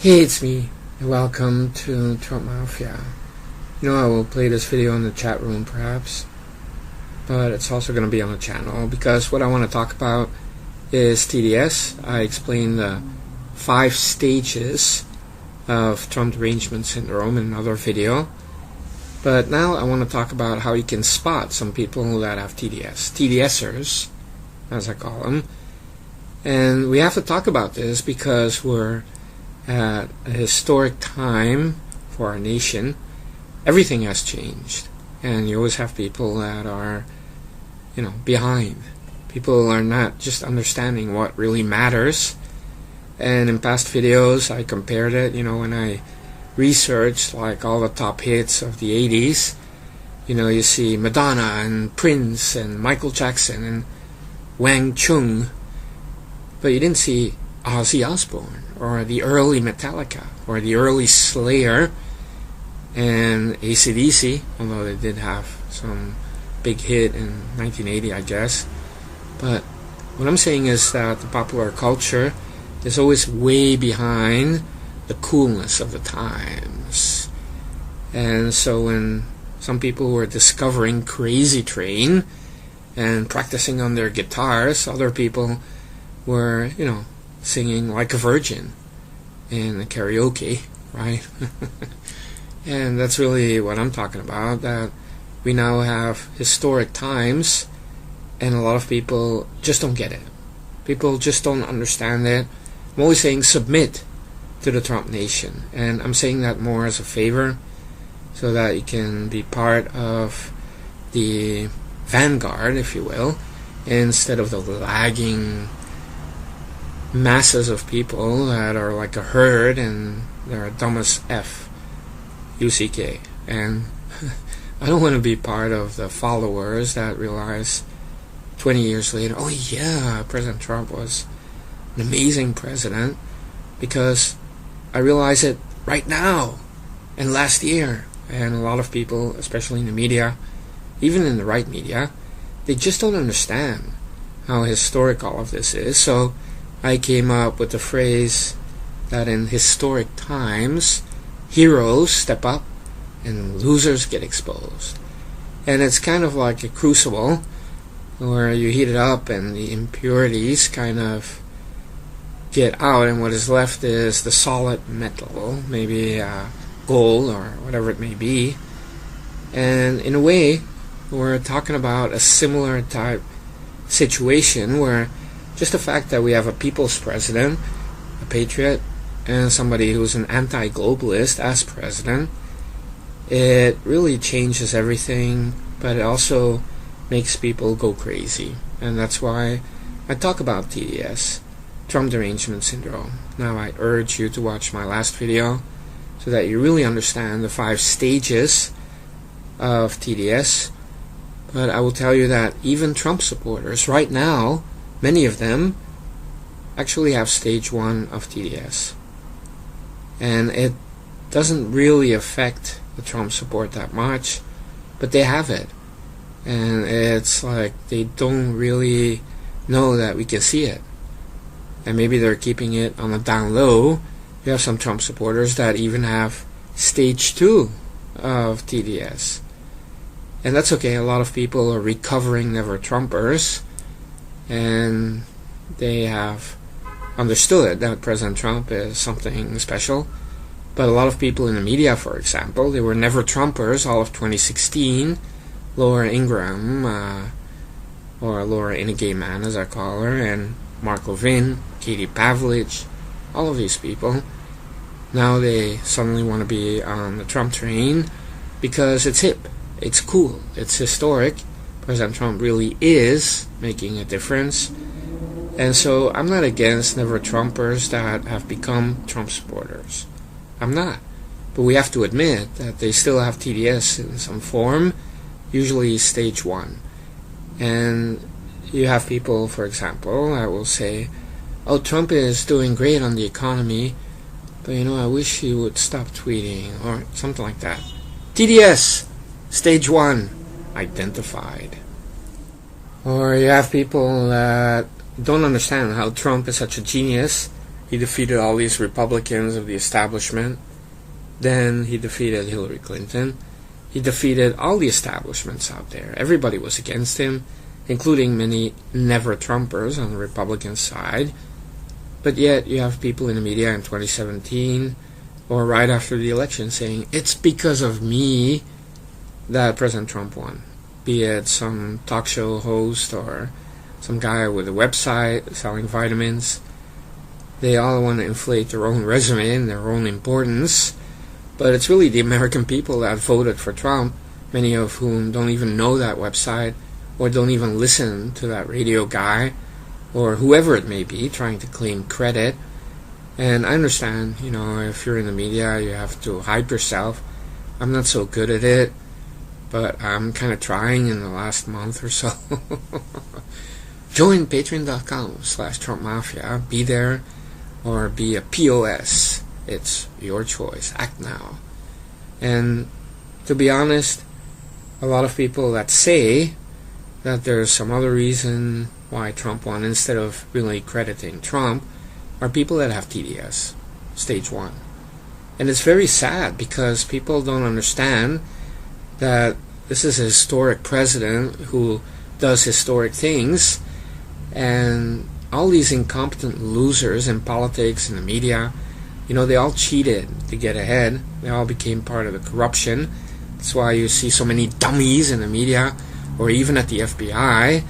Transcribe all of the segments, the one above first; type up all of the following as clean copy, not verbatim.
Hey, it's me, and welcome to Trump Mafia. I will play this video in the chat room perhaps, but it's also going to be on the channel because what I want to talk about is TDS. I explained the 5 stages of Trump derangement syndrome in another video, but now I want to talk about how you can spot some people that have TDS, TDSers, as I call them. And we have to talk about this because we're at a historic time for our nation. Everything has changed, and you always have people that are, behind. People are not just understanding what really matters. And in past videos, I compared it. When I researched like all the top hits of the 80s, you see Madonna and Prince and Michael Jackson and Wang Chung, but you didn't see Ozzy Osbourne or the early Metallica or the early Slayer and AC/DC, although they did have some big hit in 1980, I guess. But what I'm saying is that the popular culture is always way behind the coolness of the times. And so when some people were discovering Crazy Train and practicing on their guitars, other people were, singing Like a Virgin in the karaoke, right? And that's really what I'm talking about, that we now have historic times and a lot of people just don't get it. People just don't understand it. I'm always saying submit to the Trump nation, and I'm saying that more as a favor so that you can be part of the vanguard, if you will, instead of the lagging masses of people that are like a herd and they're dumb as F, UCK. And I don't want to be part of the followers that realize 20 years later, oh yeah, President Trump was an amazing president, because I realize it right now and last year. And a lot of people, especially in the media, even in the right media, they just don't understand how historic all of this is. So I came up with the phrase that in historic times, heroes step up and losers get exposed. And it's kind of like a crucible where you heat it up and the impurities kind of get out, and what is left is the solid metal, maybe gold or whatever it may be. And in a way, we're talking about a similar type situation where just the fact that we have a people's president, a patriot, and somebody who's an anti-globalist as president, it really changes everything, but it also makes people go crazy. And that's why I talk about TDS, Trump derangement syndrome. Now I urge you to watch my last video so that you really understand the 5 stages of TDS. But I will tell you that even Trump supporters right now, many of them actually have stage 1 of TDS. And it doesn't really affect the Trump support that much, but they have it. And it's like they don't really know that we can see it. And maybe they're keeping it on the down low. You have some Trump supporters that even have stage 2 of TDS. And that's okay. A lot of people are recovering never Trumpers, and they have understood that President Trump is something special. But a lot of people in the media, for example, they were never Trumpers all of 2016. Laura Ingraham, or Laura in a Gay Man as I call her, and Mark Levin, Katie Pavlich, all of these people, now they suddenly want to be on the Trump train because it's hip, it's cool, it's historic. President Trump really is making a difference. And so I'm not against never Trumpers that have become Trump supporters. I'm not. But we have to admit that they still have TDS in some form, usually stage 1. And you have people, for example, that will say, oh, Trump is doing great on the economy, but I wish he would stop tweeting, or something like that. TDS, stage 1, identified. Or you have people that don't understand how Trump is such a genius He defeated all these Republicans of the establishment. Then he defeated Hillary Clinton. He defeated all the establishments out there. Everybody was against him, including many never-Trumpers on the Republican side. But yet you have people in the media in 2017 or right after the election saying, it's because of me that President Trump won. Be it some talk show host or some guy with a website selling vitamins. They all want to inflate their own resume and their own importance. But it's really the American people that voted for Trump, many of whom don't even know that website or don't even listen to that radio guy or whoever it may be trying to claim credit. And I understand, if you're in the media, you have to hype yourself. I'm not so good at it, but I'm kind of trying in the last month or so. Join patreon.com/TrumpMafia. Be there or be a POS. It's your choice. Act now. And to be honest, a lot of people that say that there's some other reason why Trump won instead of really crediting Trump are people that have TDS, stage 1. And it's very sad because people don't understand that this is a historic president who does historic things, and all these incompetent losers in politics and the media, they all cheated to get ahead. They all became part of the corruption. That's why you see so many dummies in the media or even at the FBI.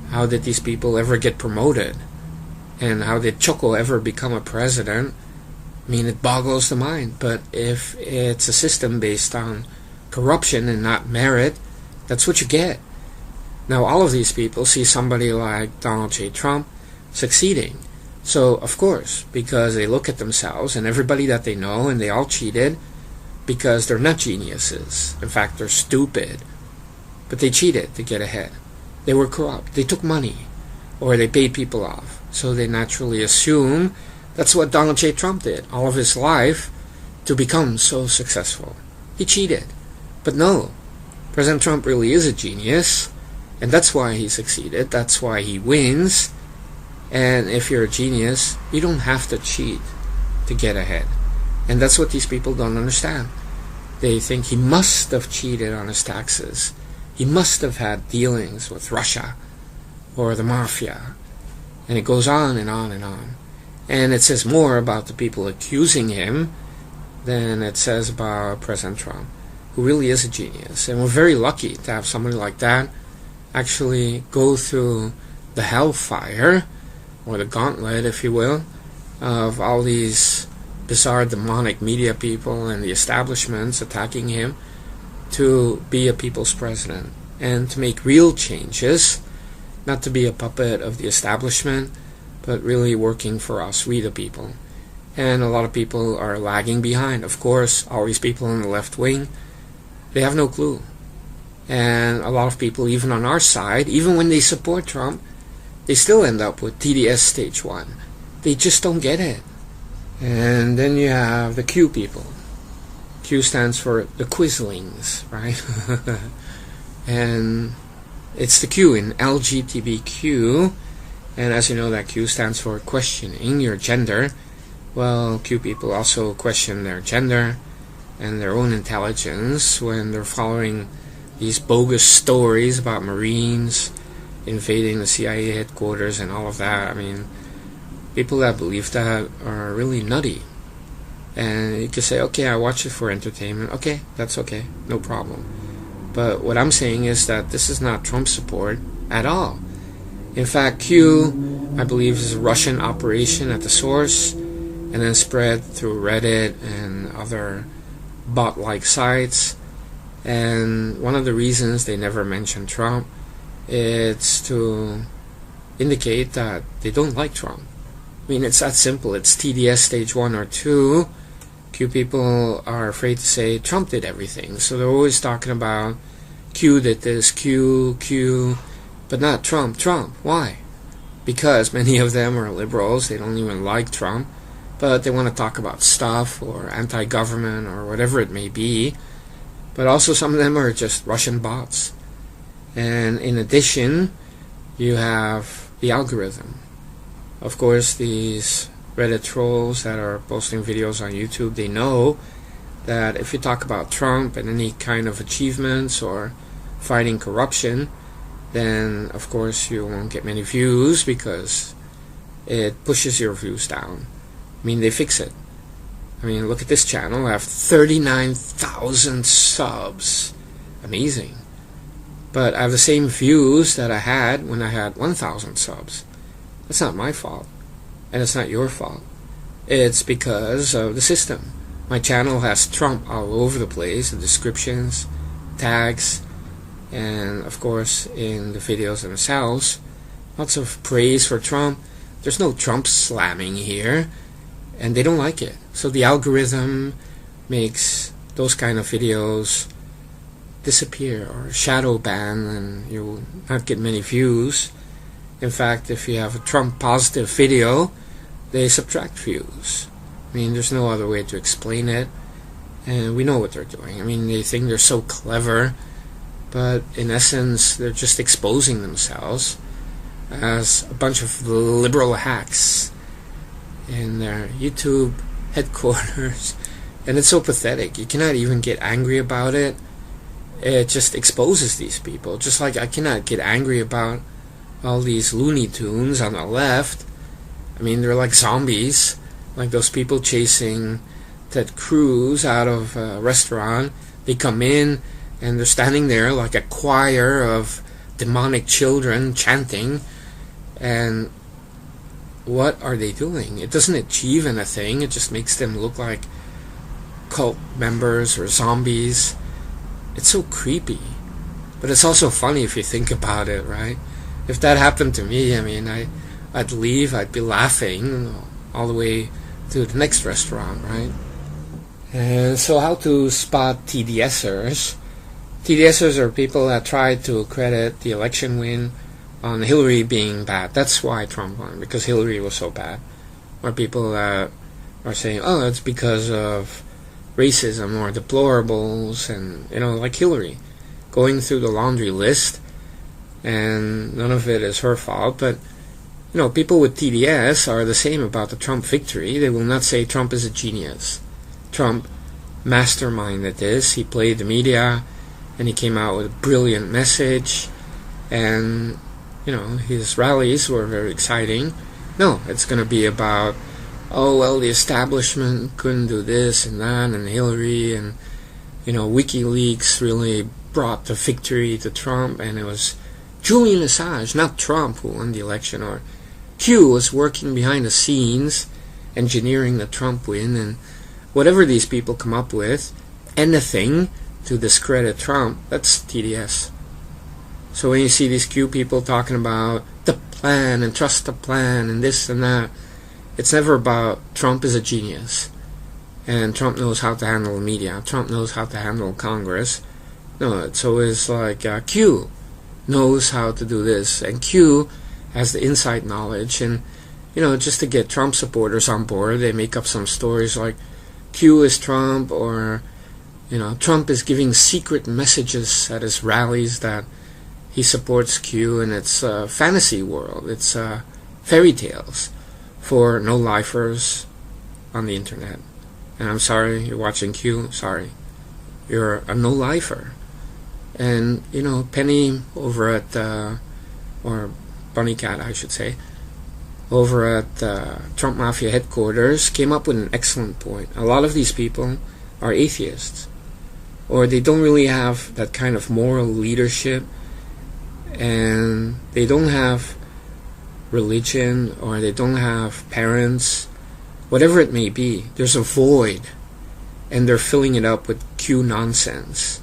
How did these people ever get promoted? And how did Choco ever become a president? I mean, it boggles the mind. But if it's a system based on corruption and not merit, that's what you get. Now, all of these people see somebody like Donald J. Trump succeeding. So, of course, because they look at themselves and everybody that they know, and they all cheated because they're not geniuses. In fact, they're stupid. But they cheated to get ahead. They were corrupt. They took money. Or they paid people off. So they naturally assume that's what Donald J. Trump did all of his life to become so successful. He cheated. But no, President Trump really is a genius. And that's why he succeeded. That's why he wins. And if you're a genius, you don't have to cheat to get ahead. And that's what these people don't understand. They think he must have cheated on his taxes. He must have had dealings with Russia or the MAFIA. And it goes on and on and on. And it says more about the people accusing him than it says about President Trump, who really is a genius. And we're very lucky to have somebody like that actually go through the hellfire, or the gauntlet, if you will, of all these bizarre demonic media people and the establishments attacking him to be a people's president and to make real changes, not to be a puppet of the establishment, but really working for us, we the people. And a lot of people are lagging behind. Of course, all these people in the left wing, they have no clue. And a lot of people, even on our side, even when they support Trump, they still end up with TDS stage 1. They just don't get it. And then you have the Q people. Q stands for the Quislings, right? And it's the Q in LGBTQ. And as you know, that Q stands for questioning your gender. Well, Q people also question their gender and their own intelligence when they're following these bogus stories about Marines invading the CIA headquarters and all of that. I mean, people that believe that are really nutty. And you can say, okay, I watch it for entertainment. Okay, that's okay, no problem. But what I'm saying is that this is not Trump support at all. In fact, Q, I believe, is a Russian operation at the source, and then spread through Reddit and other bot-like sites. And one of the reasons they never mention Trump, it's to indicate that they don't like Trump. I mean, it's that simple. It's TDS stage 1 or 2. Q people are afraid to say Trump did everything. So they're always talking about Q did this, Q, but not Trump. Trump. Why? Because many of them are liberals. They don't even like Trump. But they want to talk about stuff or anti-government or whatever it may be. But also some of them are just Russian bots. And in addition, you have the algorithm. Of course, these Reddit trolls that are posting videos on YouTube, they know that if you talk about Trump and any kind of achievements or fighting corruption, then of course you won't get many views because it pushes your views down. I mean, they fix it. I mean, look at this channel. I have 39,000 subs. Amazing. But I have the same views that I had when I had 1,000 subs. That's not my fault. And it's not your fault. It's because of the system. My channel has Trump all over the place, the descriptions, tags, and of course in the videos themselves, lots of praise for Trump. There's no Trump slamming here, and they don't like it. So the algorithm makes those kind of videos disappear or shadow ban, and you will not get many views. In fact, if you have a Trump positive video, they subtract views. I mean, there's no other way to explain it, and we know what they're doing. I mean, they think they're so clever, but in essence, they're just exposing themselves as a bunch of liberal hacks in their YouTube headquarters. And it's so pathetic. You cannot even get angry about it. It just exposes these people. Just like I cannot get angry about all these Looney Tunes on the left. I mean, they're like zombies. Like those people chasing Ted Cruz out of a restaurant. They come in and they're standing there like a choir of demonic children chanting. And what are they doing? It doesn't achieve anything. It just makes them look like cult members or zombies. It's so creepy. But it's also funny if you think about it, right? If that happened to me, I mean, I'd leave, I'd be laughing all the way to the next restaurant, right? And so how to spot TDSers? TDSers are people that try to credit the election win on Hillary being bad. That's why Trump won, because Hillary was so bad. Or people that are saying, oh, it's because of racism or deplorables, and, you know, like Hillary. Going through the laundry list, and none of it is her fault, but you know, people with TDS are the same about the Trump victory. They will not say Trump is a genius. Trump masterminded this. He played the media, and he came out with a brilliant message, and you know, his rallies were very exciting. No, it's going to be about, oh well, the establishment couldn't do this and that, and Hillary, and you know, WikiLeaks really brought the victory to Trump, and it was Julian Assange, not Trump, who won the election, or Q was working behind the scenes, engineering the Trump win, and whatever these people come up with, anything to discredit Trump, that's TDS. So when you see these Q people talking about the plan and trust the plan and this and that, it's never about Trump is a genius and Trump knows how to handle the media, Trump knows how to handle Congress. No, it's always like Q knows how to do this, and Q has the inside knowledge, and you know, just to get Trump supporters on board, they make up some stories like Q is Trump, or you know, Trump is giving secret messages at his rallies that he supports Q, and it's a fantasy world. It's fairy tales for no-lifers on the internet. And I'm sorry, you're watching Q, sorry. You're a no-lifer. And, you know, Penny over at, or Bunny Cat, I should say, over at Trump Mafia headquarters came up with an excellent point. A lot of these people are atheists, or they don't really have that kind of moral leadership, and they don't have religion, or they don't have parents, whatever it may be. There's a void, and they're filling it up with Q nonsense.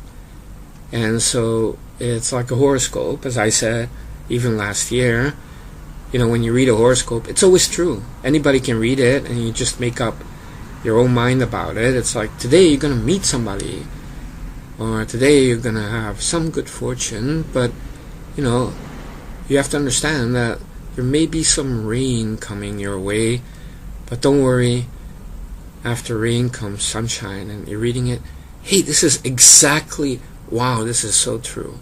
And so it's like a horoscope, as I said, even last year. You know, when you read a horoscope, it's always true. Anybody can read it, and you just make up your own mind about it. It's like, today you're going to meet somebody, or today you're going to have some good fortune, but, you know, you have to understand that there may be some rain coming your way, but don't worry, after rain comes sunshine. And you're reading it, hey, this is exactly, wow, this is so true.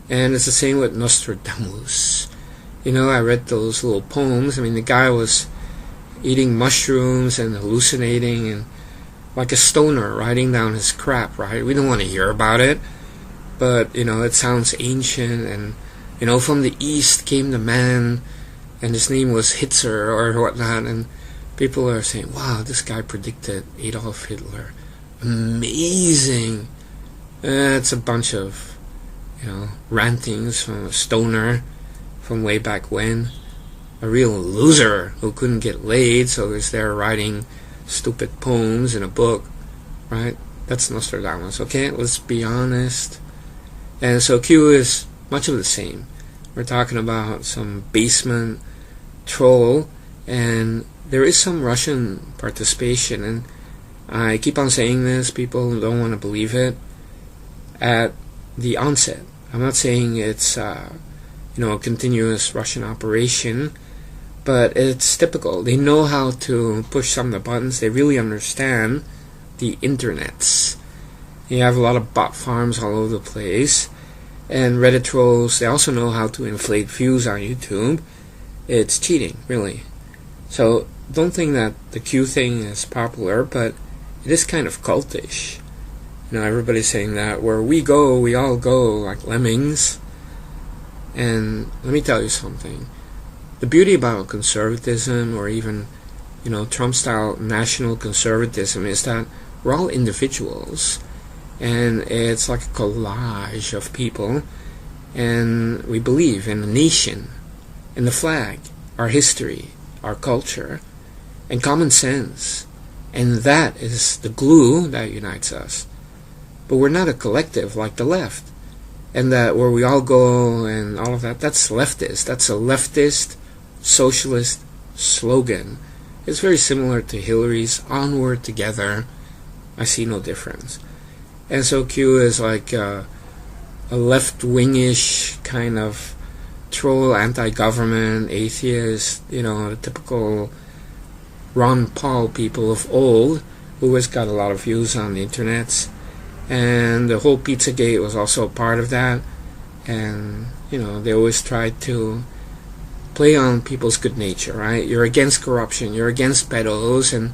And it's the same with Nostradamus. You know, I read those little poems. I mean, the guy was eating mushrooms and hallucinating and like a stoner writing down his crap, right? We don't want to hear about it, but it sounds ancient, and from the east came the man, and his name was Hitler or whatnot, and people are saying, wow, this guy predicted Adolf Hitler. Amazing. It's a bunch of rantings from a stoner from way back when, a real loser who couldn't get laid, so he's there writing stupid poems in a book, right? That's Nostradamus, okay? Let's be honest. And so Q is much of the same. We're talking about some basement troll, and there is some Russian participation, and I keep on saying this, people don't want to believe it. At the onset, I'm not saying it's a continuous Russian operation, but it's typical. They know how to push some of the buttons. They really understand the internets. You have a lot of bot farms all over the place, and Reddit trolls, they also know how to inflate views on YouTube. It's cheating, really. So don't think that the Q thing is popular, but it is kind of cultish. Everybody's saying that where we go, we all go, like lemmings. And let me tell you something. The beauty about conservatism, or even, Trump-style national conservatism, is that we're all individuals. And it's like a collage of people. And we believe in the nation, in the flag, our history, our culture, and common sense. And that is the glue that unites us. But we're not a collective like the left. And that where we all go and all of that, that's leftist. That's a leftist socialist slogan. It's very similar to Hillary's "Onward Together." I see no difference. And so Q is like a left-wingish kind of troll, anti-government, atheist, the typical Ron Paul people of old, who has got a lot of views on the internet. And the whole Pizzagate was also a part of that. And, they always try to play on people's good nature, right? You're against corruption, you're against pedos, and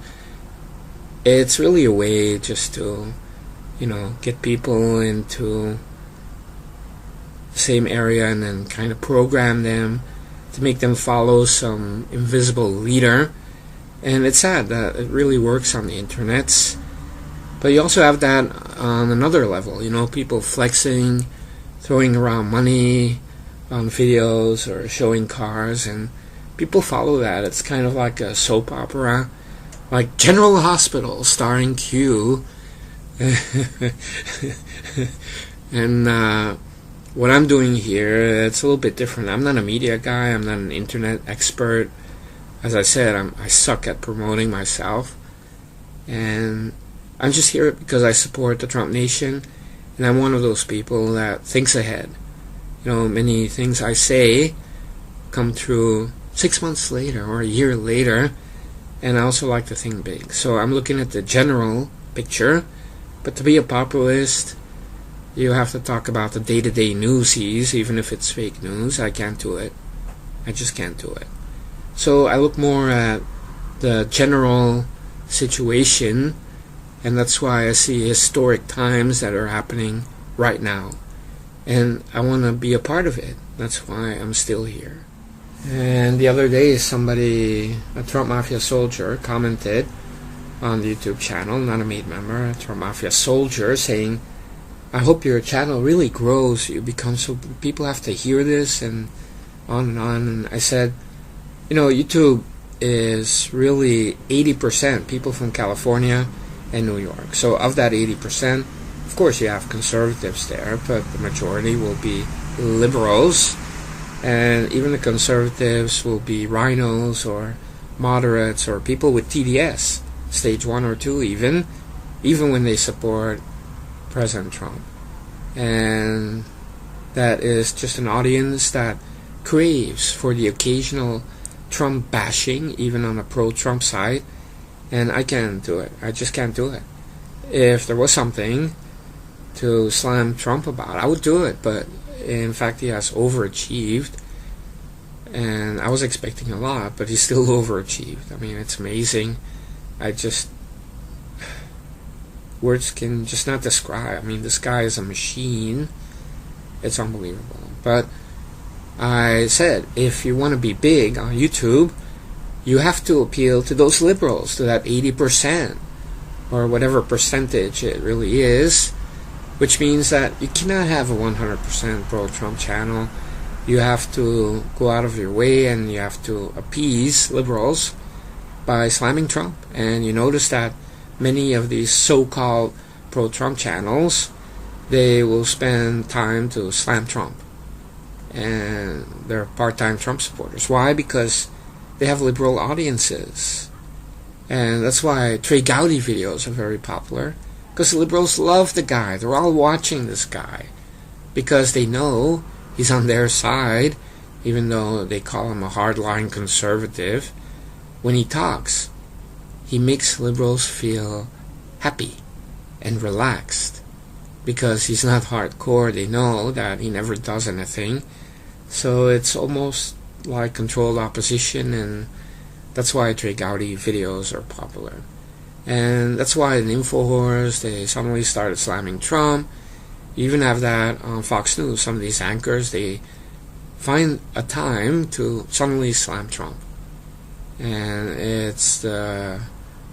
it's really a way just to, get people into the same area and then kind of program them to make them follow some invisible leader. And it's sad that it really works on the internets. But you also have that on another level, people flexing, throwing around money on videos or showing cars, and people follow that. It's kind of like a soap opera, like General Hospital starring Q. And what I'm doing here, it's a little bit different. I'm not a media guy, I'm not an internet expert. As I said, I suck at promoting myself. And I'm just here because I support the Trump Nation, and I'm one of those people that thinks ahead. Many things I say come true 6 months later or a year later, and I also like to think big. So I'm looking at the general picture, but to be a populist, you have to talk about the day-to-day newsies, even if it's fake news. I can't do it. I just can't do it. So I look more at the general situation, and that's why I see historic times that are happening right now. And I want to be a part of it. That's why I'm still here. And the other day, somebody, a Trump Mafia soldier, commented on the YouTube channel, not a made member, a Trump Mafia soldier, saying, I hope your channel really grows. You become so, people have to hear this, and on and on. And I said, YouTube is really 80% people from California and New York. So of that 80%, of course you have conservatives there, but the majority will be liberals, and even the conservatives will be rhinos or moderates or people with TDS, stage 1 or 2 even when they support President Trump. And that is just an audience that craves for the occasional Trump bashing, even on the pro-Trump side, and I can't do it. I just can't do it. If there was something to slam Trump about, I would do it, but in fact he has overachieved, and I was expecting a lot, but he still overachieved. I mean, it's amazing. Words can just not describe. I mean, this guy is a machine. It's unbelievable. But I said, if you want to be big on YouTube, you have to appeal to those liberals, to that 80%, or whatever percentage it really is, which means that you cannot have a 100% pro-Trump channel. You have to go out of your way and you have to appease liberals by slamming Trump. And you notice that many of these so-called pro-Trump channels, they will spend time to slam Trump. And they're part-time Trump supporters. Why? Because they have liberal audiences. And that's why Trey Gowdy videos are very popular. Because liberals love the guy. They're all watching this guy. Because they know he's on their side, even though they call him a hardline conservative. When he talks, he makes liberals feel happy and relaxed. Because he's not hardcore. They know that he never does anything. So it's almost like controlled opposition, and that's why Trey Gowdy videos are popular. And that's why in InfoWars they suddenly started slamming Trump. You even have that on Fox News. Some of these anchors, they find a time to suddenly slam Trump. And it's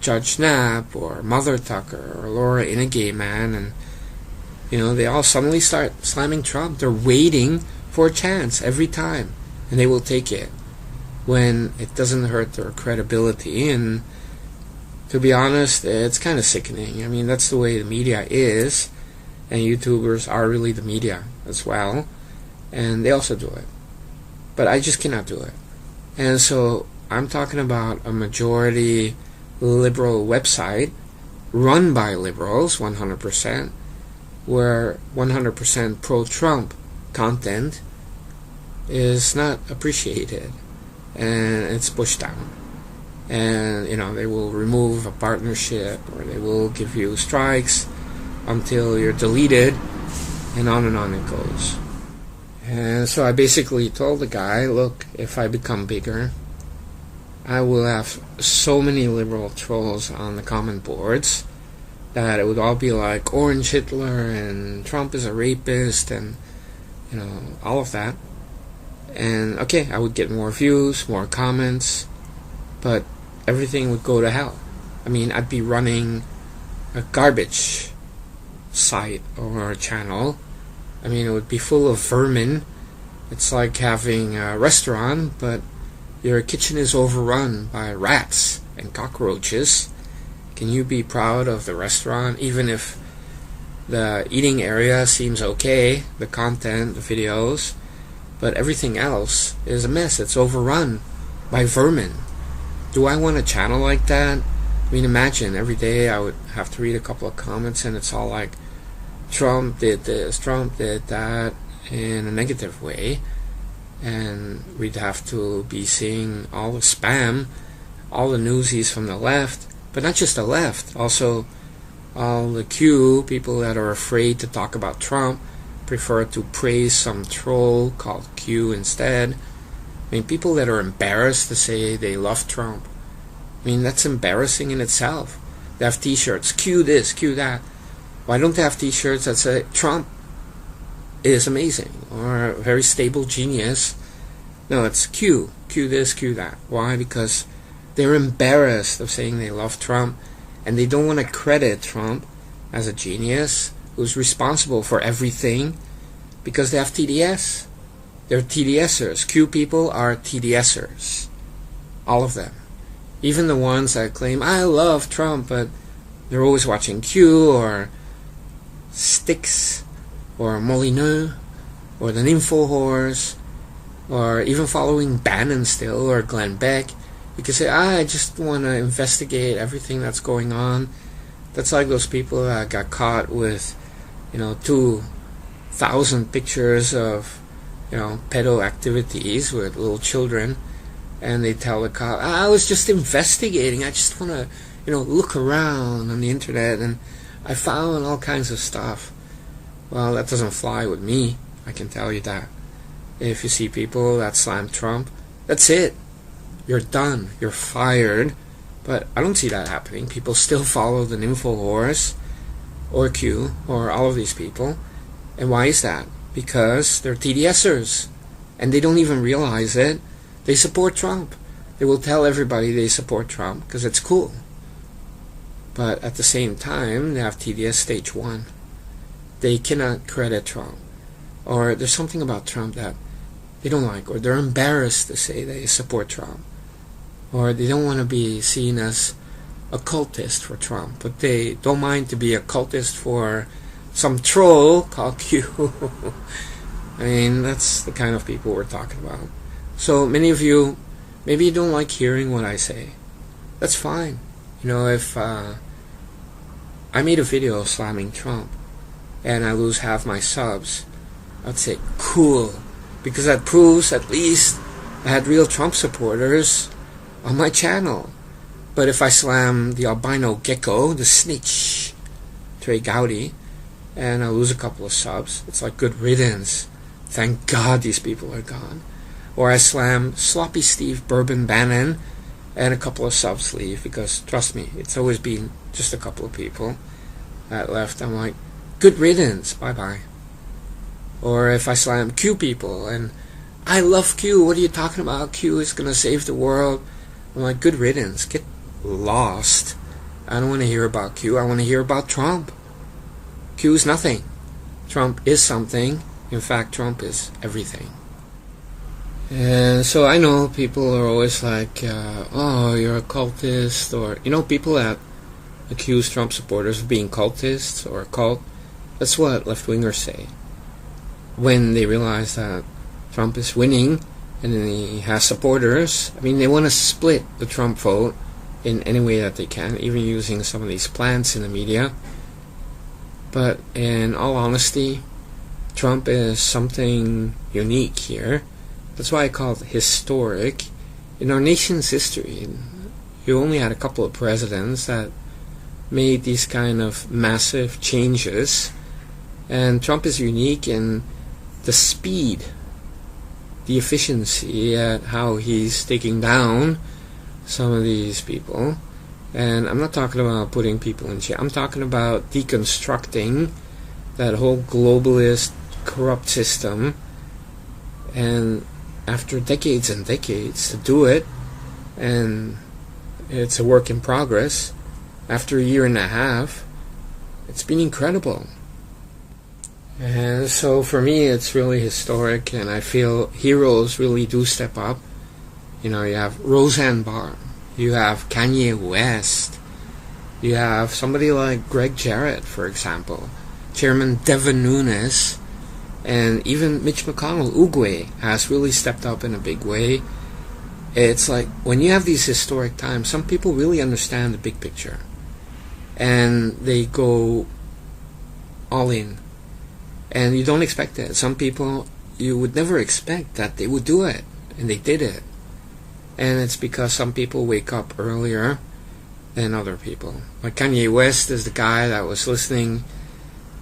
Judge Knapp or Mother Tucker or Laura Inigay, man, and they all suddenly start slamming Trump. They're waiting for a chance every time, and they will take it when it doesn't hurt their credibility. And to be honest, it's kind of sickening. I mean, that's the way the media is, and YouTubers are really the media as well, and they also do it. But I just cannot do it. And so I'm talking about a majority liberal website run by liberals, 100%, where 100% pro-Trump content is not appreciated and it's pushed down. And they will remove a partnership, or they will give you strikes until you're deleted, and on it goes. And so I basically told the guy, look, if I become bigger, I will have so many liberal trolls on the comment boards that it would all be like Orange Hitler and Trump is a rapist and all of that. And okay, I would get more views, more comments, but everything would go to hell. I mean, I'd be running a garbage site or a channel. I mean, it would be full of vermin. It's like having a restaurant, but your kitchen is overrun by rats and cockroaches. Can you be proud of the restaurant, even if the eating area seems okay, the content, the videos, but everything else is a mess? It's overrun by vermin. Do I want a channel like that? I mean, imagine every day I would have to read a couple of comments and it's all like, Trump did this, Trump did that, in a negative way. And we'd have to be seeing all the spam, all the newsies from the left, but not just the left, also all the Q, people that are afraid to talk about Trump, prefer to praise some troll called Q instead. I mean, people that are embarrassed to say they love Trump. I mean, that's embarrassing in itself. They have t-shirts, Q this, Q that. Why don't they have t-shirts that say Trump is amazing, or a very stable genius? No, it's Q this, Q that. Why? Because they're embarrassed of saying they love Trump, and they don't want to credit Trump as a genius who's responsible for everything, because they have TDS. They're TDSers. Q people are TDSers. All of them. Even the ones that claim, I love Trump, but they're always watching Q, or Styx, or Molyneux, or the InfoWars, or even following Bannon still, or Glenn Beck. You can say, I just want to investigate everything that's going on. That's like those people that got caught with, 2,000 pictures of, pedo activities with little children, and they tell the cop, I was just investigating. I just want to, look around on the internet, and I found all kinds of stuff. Well, that doesn't fly with me. I can tell you that. If you see people that slam Trump, That's it. You're done. You're fired. But I don't see that happening. People still follow the InfoWars or Q or all of these people. And why is that? Because they're TDSers. And they don't even realize it. They support Trump. They will tell everybody they support Trump because it's cool. But at the same time, they have TDS stage 1. They cannot credit Trump. Or there's something about Trump that they don't like. Or they're embarrassed to say they support Trump. Or they don't want to be seen as a cultist for Trump. But they don't mind to be a cultist for some troll called Q. I mean, that's the kind of people we're talking about. So many of you, maybe you don't like hearing what I say. That's fine. You know, if I made a video slamming Trump and I lose half my subs, I'd say, cool. Because that proves at least I had real Trump supporters on my channel. But if I slam the albino gecko, the snitch, Trey Gowdy, and I lose a couple of subs, it's like good riddance. Thank God these people are gone. Or I slam Sloppy Steve Bourbon Bannon and a couple of subs leave, because trust me, it's always been just a couple of people that left. I'm like, good riddance, bye bye. Or if I slam Q people and I love Q, what are you talking about? Q is gonna save the world. I'm like, good riddance, get lost. I don't want to hear about Q, I want to hear about Trump. Q is nothing. Trump is something. In fact, Trump is everything. And so I know people are always like, oh, you're a cultist, or, you know, people that accuse Trump supporters of being cultists or a cult. That's what left-wingers say. When they realize that Trump is winning and he has supporters, I mean, they want to split the Trump vote in any way that they can, even using some of these plants in the media. But in all honesty, Trump is something unique here. That's why I call it historic. In our nation's history, you only had a couple of presidents that made these kind of massive changes. And Trump is unique in the speed, the efficiency at how he's taking down some of these people. And I'm not talking about putting people in jail. I'm talking about deconstructing that whole globalist, corrupt system. And after decades and decades to do it, and it's a work in progress, after a year and a half, it's been incredible. And so for me, it's really historic, and I feel heroes really do step up. You know, you have Roseanne Barr, you have Kanye West, you have somebody like Greg Jarrett, for example, Chairman Devin Nunes, and even Mitch McConnell, Uruguay, has really stepped up in a big way. It's like, when you have these historic times, some people really understand the big picture. And they go all in. And you don't expect it. Some people, you would never expect that they would do it. And they did it. And it's because some people wake up earlier than other people. Like Kanye West is the guy that was listening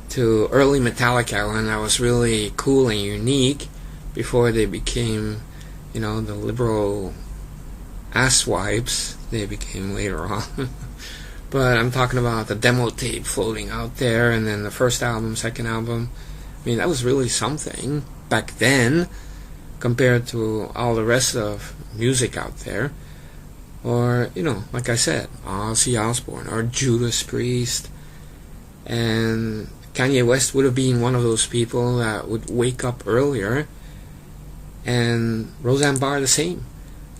to early Metallica when that was really cool and unique before they became, you know, the liberal asswipes they became later on. But I'm talking about the demo tape floating out there, and then the first album, second album. I mean, that was really something back then compared to all the rest of music out there. Or, you know, like I said, Ozzy Osbourne or Judas Priest. And Kanye West would have been one of those people that would wake up earlier. And Roseanne Barr the same.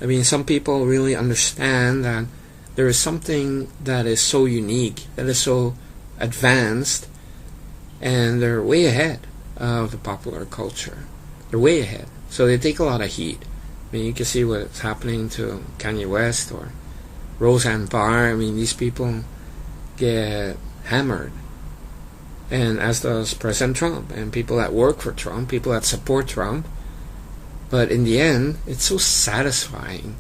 I mean, some people really understand that there is something that is so unique, that is so advanced, and they're way ahead of the popular culture. They're way ahead. So they take a lot of heat. I mean, you can see what's happening to Kanye West or Roseanne Barr. I mean, these people get hammered. And as does President Trump and people that work for Trump, people that support Trump. But in the end, it's so satisfying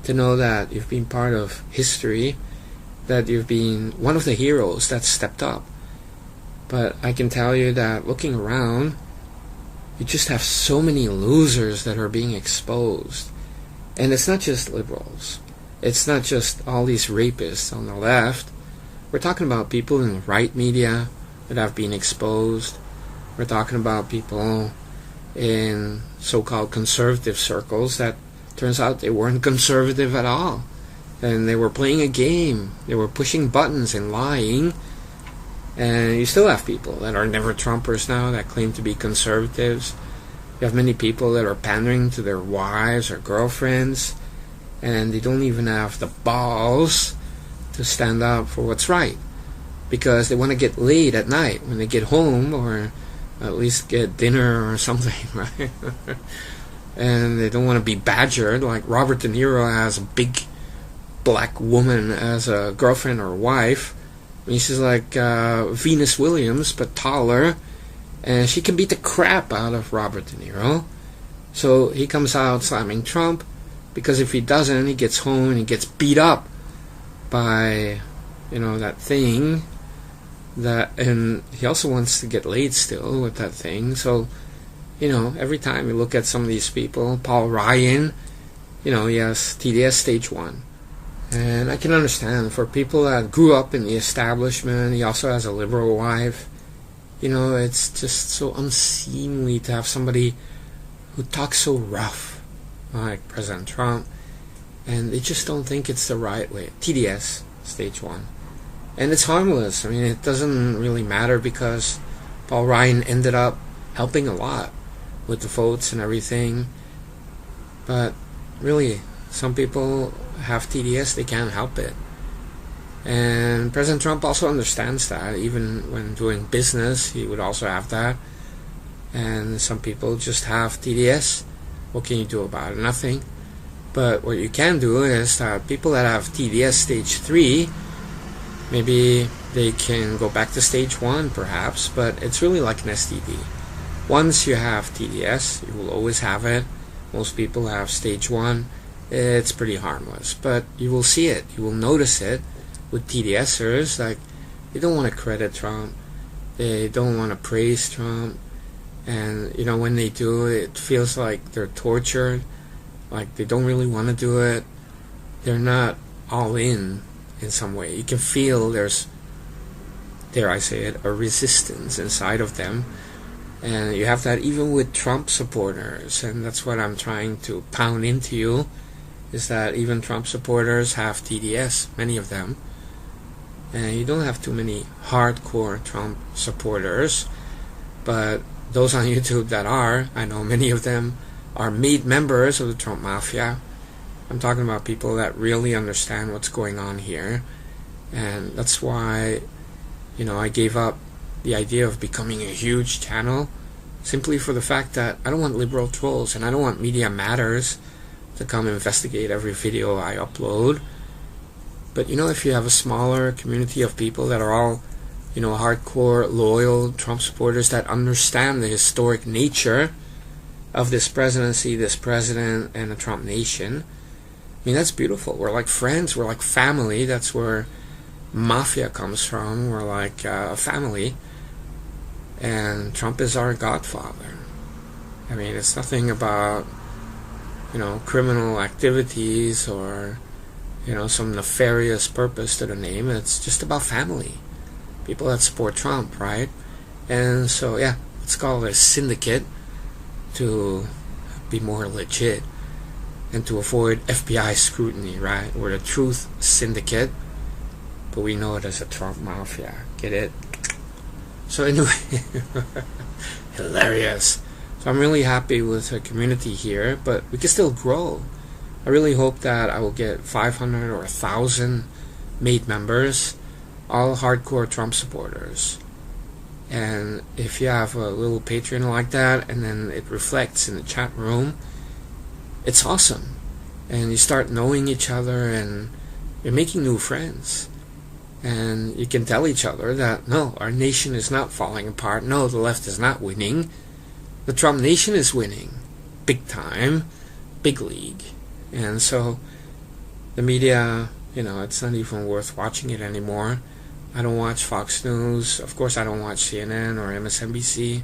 to know that you've been part of history, that you've been one of the heroes that stepped up. But I can tell you that looking around, you just have so many losers that are being exposed. And it's not just liberals. It's not just all these rapists on the left. We're talking about people in the right media that have been exposed. We're talking about people in so-called conservative circles that turns out they weren't conservative at all. And they were playing a game. They were pushing buttons and lying. And you still have people that are never Trumpers now that claim to be conservatives. You have many people that are pandering to their wives or girlfriends, and they don't even have the balls to stand up for what's right, because they want to get laid at night when they get home, or at least get dinner or something, right? And they don't want to be badgered like Robert De Niro has a big black woman as a girlfriend or wife. I mean, she's like Venus Williams, but taller, and she can beat the crap out of Robert De Niro. So he comes out slamming Trump, because if he doesn't, he gets home and he gets beat up by, that thing. And he also wants to get laid still with that thing. So, every time you look at some of these people, Paul Ryan, he has TDS stage 1. And I can understand, for people that grew up in the establishment, he also has a liberal wife. It's just so unseemly to have somebody who talks so rough, like President Trump, and they just don't think it's the right way. TDS, stage 1. And it's harmless. I mean, it doesn't really matter, because Paul Ryan ended up helping a lot with the votes and everything. But really, some people have TDS, they can't help it. And President Trump also understands that. Even when doing business, he would also have that. And some people just have TDS. What can you do about it? Nothing. But what you can do is that people that have TDS stage 3, maybe they can go back to stage 1 perhaps, but it's really like an STD. Once you have TDS, you will always have it. Most people have stage 1. It's pretty harmless, but you will see it. You will notice it with TDSers. Like, they don't want to credit Trump. They don't want to praise Trump. And, when they do, it feels like they're tortured. Like, they don't really want to do it. They're not all in some way. You can feel there's, dare I say it, a resistance inside of them. And you have that even with Trump supporters. And that's what I'm trying to pound into you, is that even Trump supporters have TDS, many of them. And you don't have too many hardcore Trump supporters, but those on YouTube that are, I know many of them are made members of the Trump Mafia. I'm talking about people that really understand what's going on here. And that's why, I gave up the idea of becoming a huge channel, simply for the fact that I don't want liberal trolls, and I don't want Media Matters to come investigate every video I upload. But if you have a smaller community of people that are all, hardcore, loyal Trump supporters that understand the historic nature of this presidency, this president, and the Trump nation, I mean, that's beautiful. We're like friends. We're like family. That's where MAFIA comes from. We're like a family. And Trump is our godfather. I mean, it's nothing about, criminal activities or, some nefarious purpose to the name. It's just about family. People that support Trump, right? And so, yeah, let's call it a syndicate to be more legit and to avoid FBI scrutiny, right? We're the Truth Syndicate, but we know it as a Trump Mafia. Get it? So anyway, hilarious. So I'm really happy with the community here, but we can still grow. I really hope that I will get 500 or 1,000 made members, all hardcore Trump supporters. And if you have a little Patreon like that, and then it reflects in the chat room, it's awesome. And you start knowing each other, and you're making new friends. And you can tell each other that, no, our nation is not falling apart. No, the left is not winning. The Trump nation is winning. Big time. Big league. And so the media, it's not even worth watching it anymore. I don't watch Fox News. Of course, I don't watch CNN or MSNBC.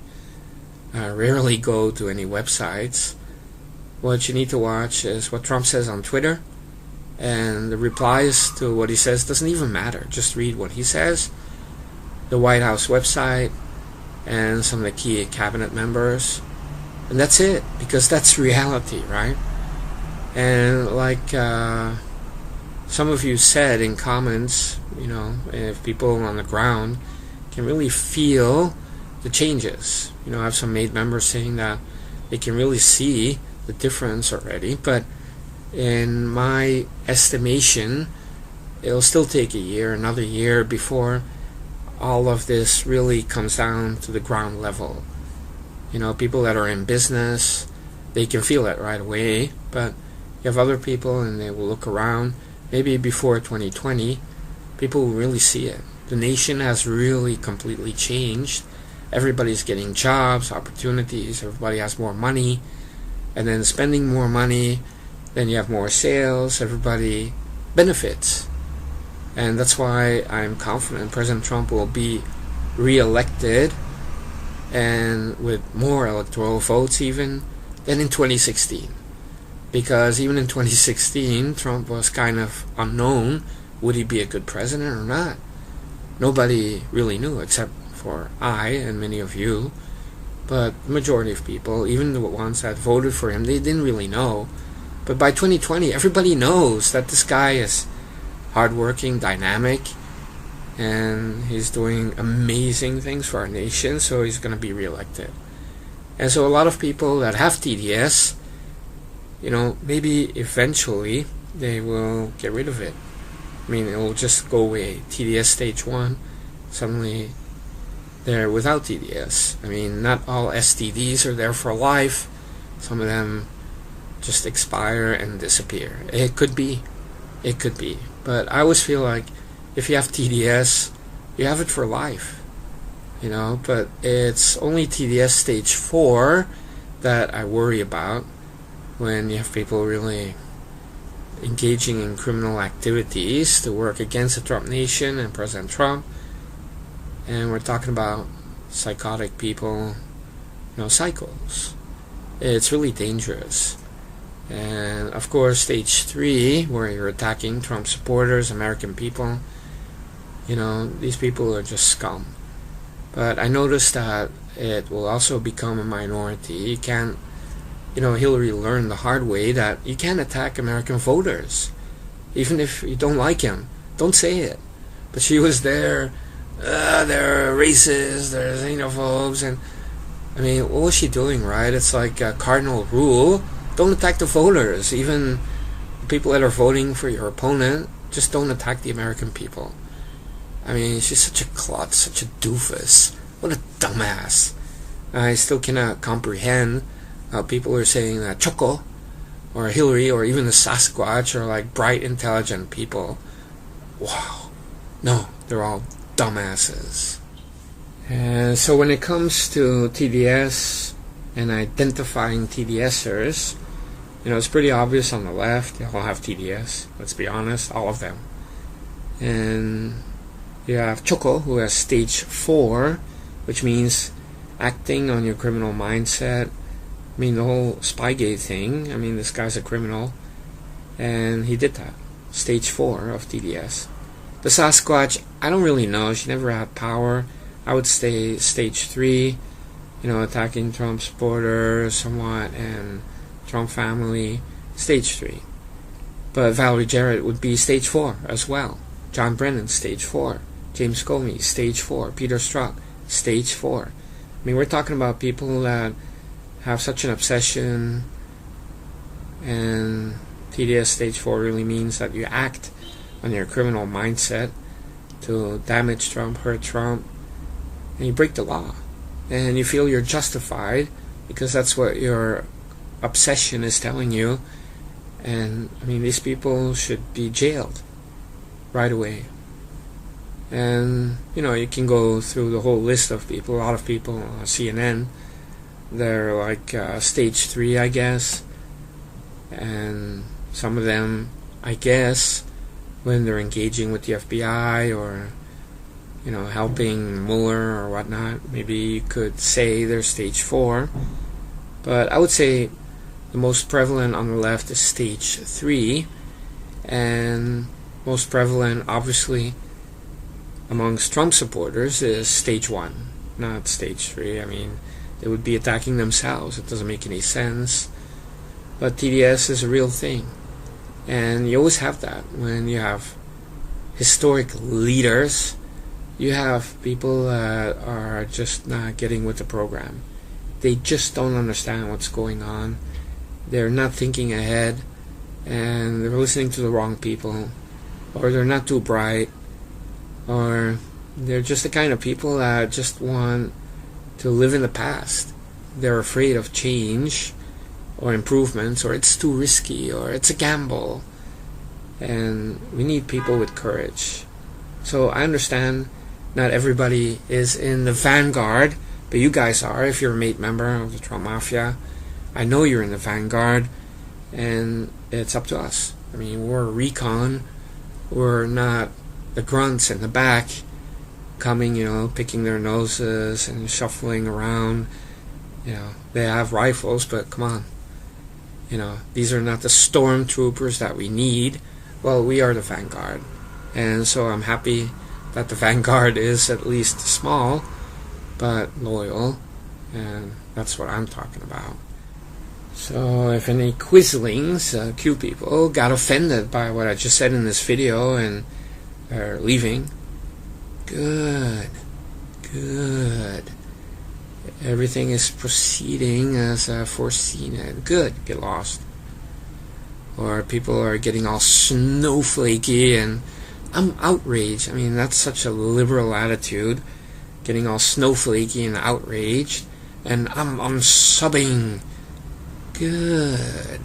I rarely go to any websites. what you need to watch is what Trump says on Twitter, and the replies to what he says doesn't even matter. Just read what he says, the White House website, and some of the key cabinet members, and that's it, because that's reality, right? And like some of you said in comments, if people on the ground can really feel the changes. I have some MAID members saying that they can really see the difference already, but in my estimation, it'll still take another year before all of this really comes down to the ground level. People that are in business, they can feel it right away, but you have other people and they will look around. Maybe before 2020, people will really see it. The nation has really completely changed. Everybody's getting jobs, opportunities, everybody has more money, and then spending more money, then you have more sales, everybody benefits. And that's why I'm confident President Trump will be re-elected, and with more electoral votes even than in 2016. Because even in 2016, Trump was kind of unknown. Would he be a good president or not? Nobody really knew, except for I and many of you. But the majority of people, even the ones that voted for him, they didn't really know. But by 2020, everybody knows that this guy is hardworking, dynamic, and he's doing amazing things for our nation, so he's going to be reelected. And so a lot of people that have TDS, maybe eventually they will get rid of it. I mean, it will just go away. TDS stage 1, suddenly they're without TDS. I mean, not all STDs are there for life. Some of them just expire and disappear. It could be. But I always feel like if you have TDS, you have it for life. But it's only TDS stage 4 that I worry about, when you have people really engaging in criminal activities to work against the Trump nation and President Trump. And we're talking about psychotic people, psychos. It's really dangerous. And of course, stage 3, where you're attacking Trump supporters, American people, these people are just scum. But I noticed that it will also become a minority. You can't, Hillary learned the hard way that you can't attack American voters. Even if you don't like him, don't say it. But she was there, they're racist, they're xenophobes, and I mean, what was she doing, right? It's like a cardinal rule. Don't attack the voters. Even the people that are voting for your opponent, just don't attack the American people. I mean, she's such a klutz, such a doofus. What a dumbass. I still cannot comprehend how people are saying that Choco or Hillary or even the Sasquatch are like bright, intelligent people. Wow. No, they're all dumbasses. And so when it comes to TDS and identifying TDSers, it's pretty obvious on the left. They all have TDS. Let's be honest, all of them. And you have Choco, who has stage 4, which means acting on your criminal mindset. I mean, the whole Spygate thing. I mean, this guy's a criminal, and he did that. Stage 4 of TDS. The Sasquatch, I don't really know. She never had power. I would say stage 3, attacking Trump supporters somewhat, and Trump family, stage 3. But Valerie Jarrett would be stage 4 as well. John Brennan, stage 4. James Comey, stage 4. Peter Strzok, stage 4. I mean, we're talking about people that have such an obsession, and TDS stage 4 really means that you act on your criminal mindset to damage Trump, hurt Trump, and you break the law. And you feel you're justified because that's what your obsession is telling you. And, I mean, these people should be jailed right away. And, you can go through the whole list of people. A lot of people on CNN, they're like stage 3, I guess. And some of them, I guess, when they're engaging with the FBI or, helping Mueller or whatnot, maybe you could say they're stage 4. But I would say The most prevalent on the left is stage 3, and most prevalent, obviously, amongst Trump supporters is stage 1, not stage 3. I mean, they would be attacking themselves. It doesn't make any sense. But TDS is a real thing. And you always have that when you have historic leaders. You have people that are just not getting with the program. They just don't understand what's going on. They're not thinking ahead, and they're listening to the wrong people, or they're not too bright, or they're just the kind of people that just want to live in the past. They're afraid of change or improvements, or it's too risky, or it's a gamble. And we need people with courage. So I understand not everybody is in the vanguard, but you guys are. If you're a mate member of the Trump Mafia, I know you're in the vanguard, and it's up to us. I mean, we're recon. We're not the grunts in the back coming, picking their noses and shuffling around. They have rifles, but come on. These are not the stormtroopers that we need. Well, we are the vanguard. And so I'm happy that the vanguard is at least small, but loyal. And that's what I'm talking about. So if any quizzlings, Q people, got offended by what I just said in this video and are leaving, good. Everything is proceeding as foreseen, and good. Get lost. Or people are getting all snowflakey, and I'm outraged. I mean, that's such a liberal attitude, getting all snowflakey and outraged, and I'm subbing. Good.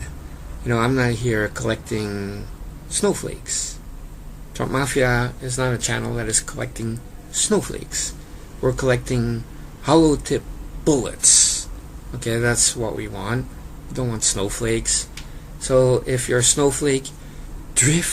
I'm not here collecting snowflakes. Trump Mafia is not a channel that is collecting snowflakes. We're collecting hollow tip bullets. Okay, that's what we want. We don't want snowflakes. So if you're a snowflake, drift